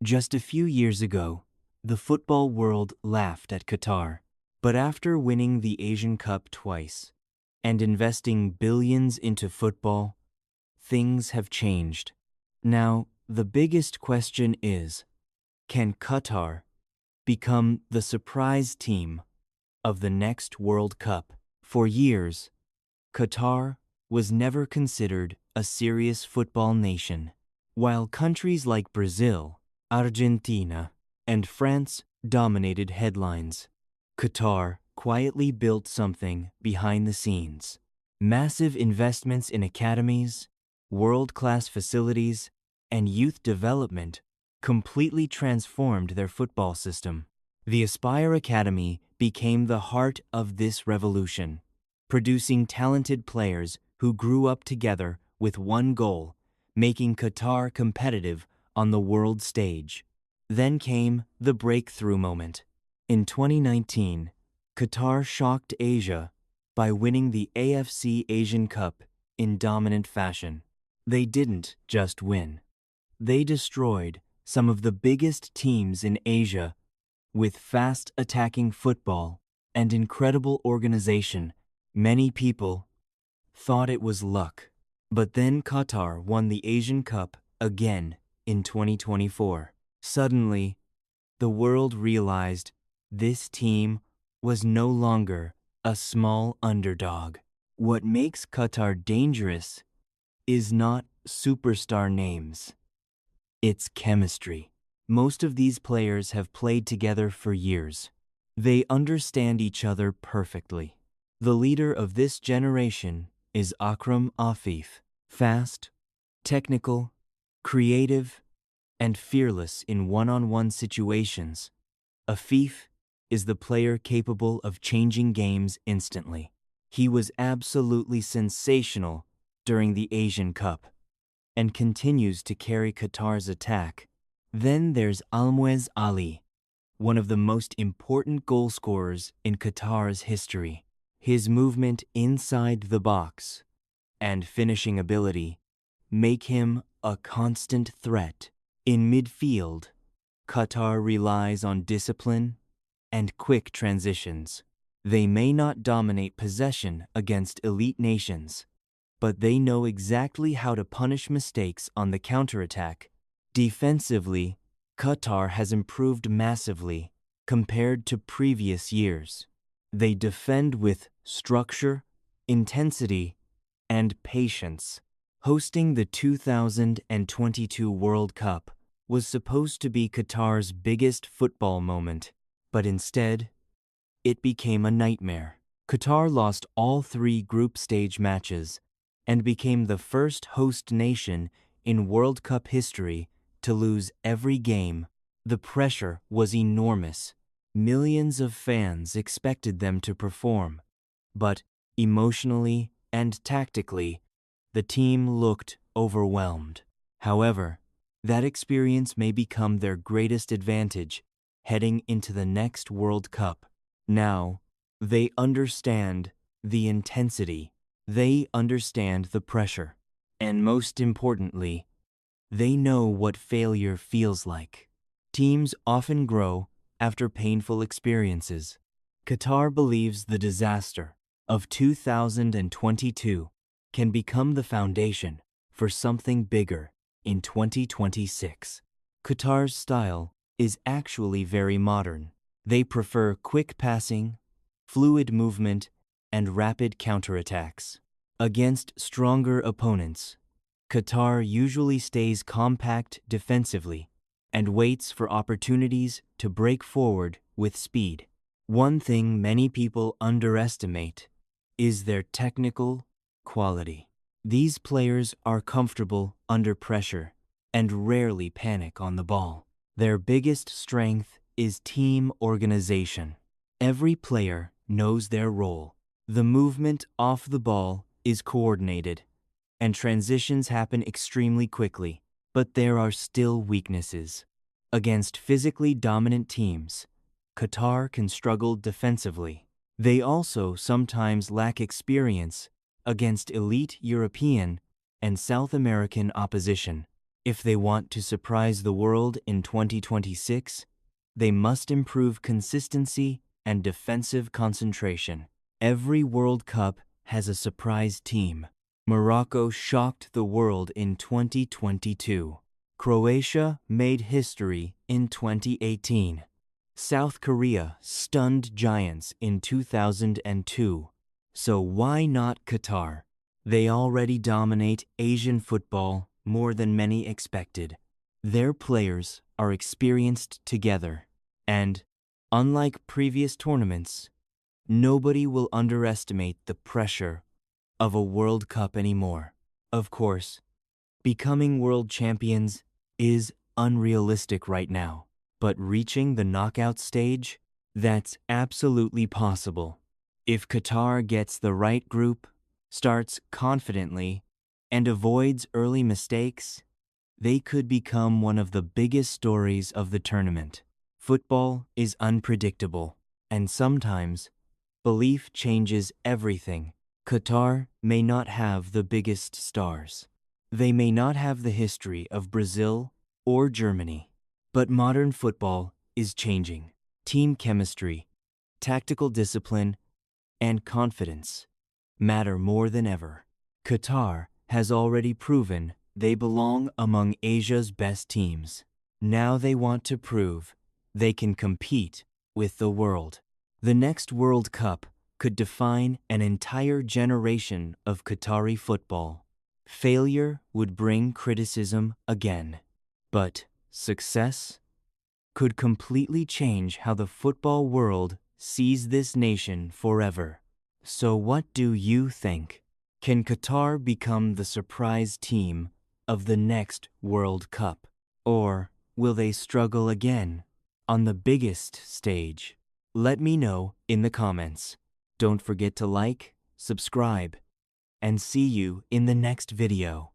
Just a few years ago, the football world laughed at Qatar. But after winning the Asian Cup twice and investing billions into football, things have changed. Now, the biggest question is, can Qatar become the surprise team of the next World Cup? For years, Qatar was never considered a serious football nation. While countries like Brazil, Argentina, and France dominated headlines, Qatar quietly built something behind the scenes. Massive investments in academies, world-class facilities, and youth development completely transformed their football system. The Aspire Academy became the heart of this revolution, producing talented players who grew up together with one goal: making Qatar competitive on the world stage. Then came the breakthrough moment. In 2019, Qatar shocked Asia by winning the AFC Asian Cup in dominant fashion. They didn't just win. They destroyed some of the biggest teams in Asia with fast attacking football and incredible organization. Many people thought it was luck. But then Qatar won the Asian Cup again in 2024. Suddenly, the world realized this team was no longer a small underdog. What makes Qatar dangerous is not superstar names. It's chemistry. Most of these players have played together for years. They understand each other perfectly. The leader of this generation is Akram Afif. Fast, technical, creative, and fearless in one-on-one situations, Afif is the player capable of changing games instantly. He was absolutely sensational during the Asian Cup and continues to carry Qatar's attack. Then there's Almouez Ali, one of the most important goal scorers in Qatar's history. His movement inside the box and finishing ability make him a constant threat. In midfield, Qatar relies on discipline and quick transitions. They may not dominate possession against elite nations, but they know exactly how to punish mistakes on the counterattack. Defensively, Qatar has improved massively compared to previous years. They defend with structure, intensity, and patience. Hosting the 2022 World Cup was supposed to be Qatar's biggest football moment, but instead, it became a nightmare. Qatar lost all 3 group stage matches and became the first host nation in World Cup history to lose every game. The pressure was enormous. Millions of fans expected them to perform, but emotionally and tactically, the team looked overwhelmed. However, that experience may become their greatest advantage heading into the next World Cup. Now, they understand the intensity, they understand the pressure, and most importantly, they know what failure feels like. Teams often grow after painful experiences. Qatar believes the disaster of 2022 can become the foundation for something bigger in 2026. Qatar's style is actually very modern. They prefer quick passing, fluid movement, and rapid counterattacks. Against stronger opponents, Qatar usually stays compact defensively and waits for opportunities to break forward with speed. One thing many people underestimate is their technical quality. These players are comfortable under pressure and rarely panic on the ball. Their biggest strength is team organization. Every player knows their role. The movement off the ball is coordinated, and transitions happen extremely quickly. But there are still weaknesses. Against physically dominant teams, Qatar can struggle defensively. They also sometimes lack experience against elite European and South American opposition. If they want to surprise the world in 2026, they must improve consistency and defensive concentration. Every World Cup has a surprise team. Morocco shocked the world in 2022. Croatia made history in 2018. South Korea stunned giants in 2002. So why not Qatar? They already dominate Asian football more than many expected. Their players are experienced together, and, unlike previous tournaments, nobody will underestimate the pressure of a World Cup anymore. Of course, becoming world champions is unrealistic right now, but reaching the knockout stage, that's absolutely possible. If Qatar gets the right group, starts confidently, and avoids early mistakes, they could become one of the biggest stories of the tournament. Football is unpredictable, and sometimes belief changes everything. Qatar may not have the biggest stars. They may not have the history of Brazil or Germany. But modern football is changing. Team chemistry, tactical discipline, and confidence matter more than ever. Qatar has already proven they belong among Asia's best teams. Now they want to prove they can compete with the world. The next World Cup could define an entire generation of Qatari football. Failure would bring criticism again, but success could completely change how the football world sees this nation forever. So what do you think? Can Qatar become the surprise team of the next World Cup? Or will they struggle again on the biggest stage? Let me know in the comments. Don't forget to like, subscribe, and see you in the next video.